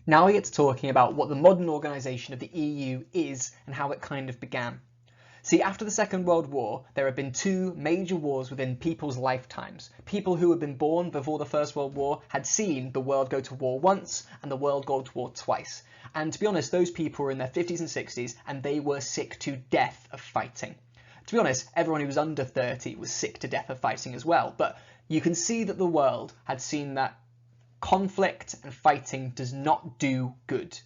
Now we get to talking about what the modern organisation of the EU is and how it kind of began. See, after the Second World War, there have been two major wars within people's lifetimes. People who had been born before the First World War had seen the world go to war once and the world go to war twice. And to be honest, those people were in their 50s and 60s and they were sick to death of fighting. To be honest, everyone who was under 30 was sick to death of fighting as well. But you can see that the world had seen that conflict and fighting does not do good.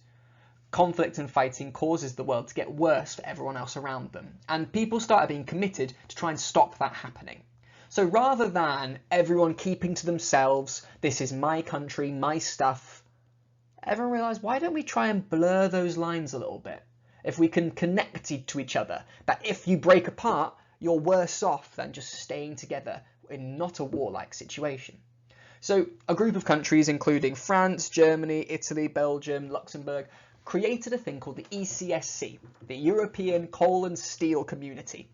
Conflict and fighting causes the world to get worse for everyone else around them, and people started being committed to try and stop that happening. So rather than everyone keeping to themselves, this is my country, my stuff, everyone realised, why don't we try and blur those lines a little bit? If we can connect to each other, that if you break apart, you're worse off than just staying together in not a warlike situation. So a group of countries, including France, Germany, Italy, Belgium, Luxembourg, created a thing called the ECSC, the European Coal and Steel Community.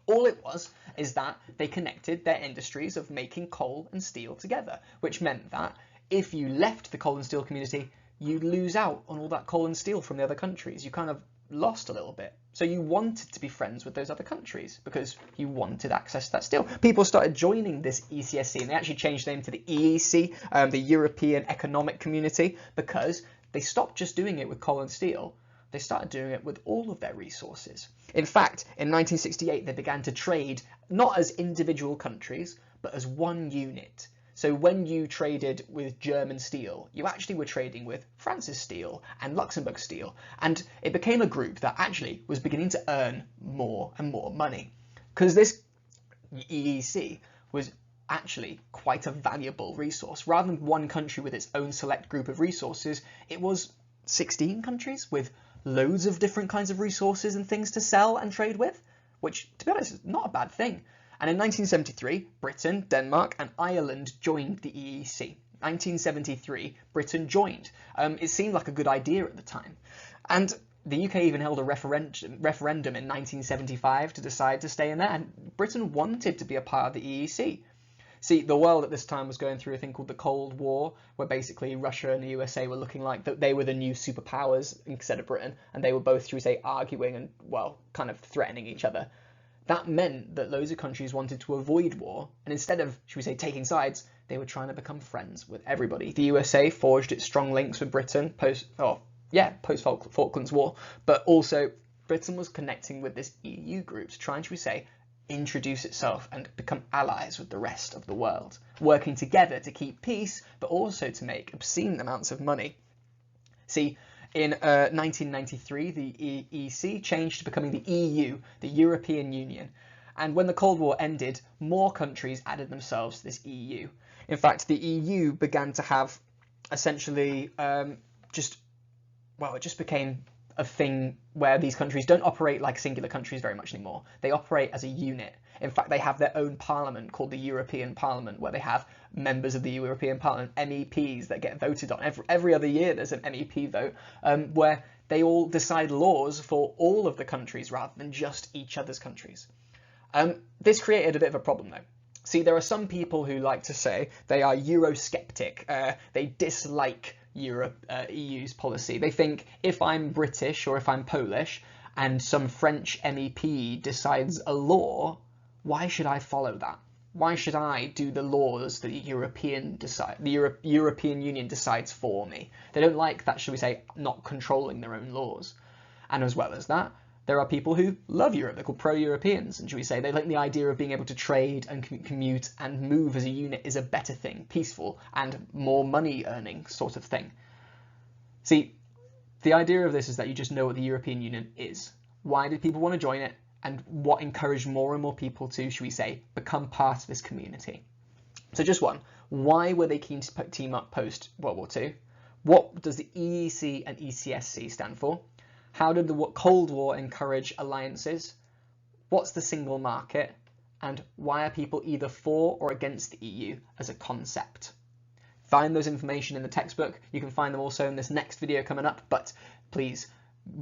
All it was is that they connected their industries of making coal and steel together, which meant that if you left the coal and steel community, you'd lose out on all that coal and steel from the other countries. You kind of lost a little bit. So you wanted to be friends with those other countries because you wanted access to that steel. People started joining this ECSC and they actually changed the name to the EEC, the European Economic Community, because they stopped just doing it with coal and steel. They started doing it with all of their resources. In fact, in 1968, they began to trade not as individual countries, but as one unit. So when you traded with German steel, you actually were trading with France's steel and Luxembourg steel. And it became a group that actually was beginning to earn more and more money. Because this EEC was actually quite a valuable resource. Rather than one country with its own select group of resources, it was 16 countries with loads of different kinds of resources and things to sell and trade with, which, to be honest, is not a bad thing. And in 1973, Britain, Denmark and Ireland joined the EEC. 1973, Britain joined. It seemed like a good idea at the time. And the UK even held a referendum in 1975 to decide to stay in there, and Britain wanted to be a part of the EEC. See, the world at this time was going through a thing called the Cold War, where basically Russia and the USA were looking like that they were the new superpowers instead of Britain, and they were both, should we say, arguing and, well, kind of threatening each other. That meant that loads of countries wanted to avoid war, and instead of, should we say, taking sides, they were trying to become friends with everybody. The USA forged its strong links with Britain post-Falklands War, but also Britain was connecting with this EU group to try and, should we say, introduce itself and become allies with the rest of the world, working together to keep peace, but also to make obscene amounts of money. See, in 1993, the EEC changed to becoming the EU, the European Union. And when the Cold War ended, more countries added themselves to this EU. In fact, the EU began to have essentially it just became a thing where these countries don't operate like singular countries very much anymore. They operate as a unit. In fact, they have their own parliament called the European Parliament, where they have members of the European Parliament, MEPs, that get voted on. Every other year there's an MEP vote where they all decide laws for all of the countries rather than just each other's countries. This created a bit of a problem though. See, there are some people who like to say they are Eurosceptic. They dislike EU's policy. They think if I'm British or if I'm Polish and some French MEP decides a law, why should I follow that? Why should I do the laws that the European Union decides for me? They don't like that, shall we say, not controlling their own laws. And as well as that, there are people who love Europe. They're called pro-Europeans, and should we say they like the idea of being able to trade and commute and move as a unit is a better thing, peaceful and more money earning sort of thing. See, the idea of this is that you just know what the European Union is. Why did people want to join it? And what encouraged more and more people to, should we say, become part of this community? So just one, why were they keen to team up post-World War II? What does the EEC and ECSC stand for? How did the Cold War encourage alliances? What's the single market? And why are people either for or against the EU as a concept? Find those information in the textbook. You can find them also in this next video coming up, but please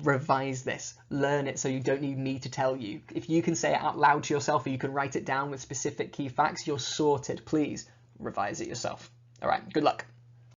revise this, learn it so you don't need me to tell you. If you can say it out loud to yourself or you can write it down with specific key facts, you're sorted. Please revise it yourself. All right, good luck.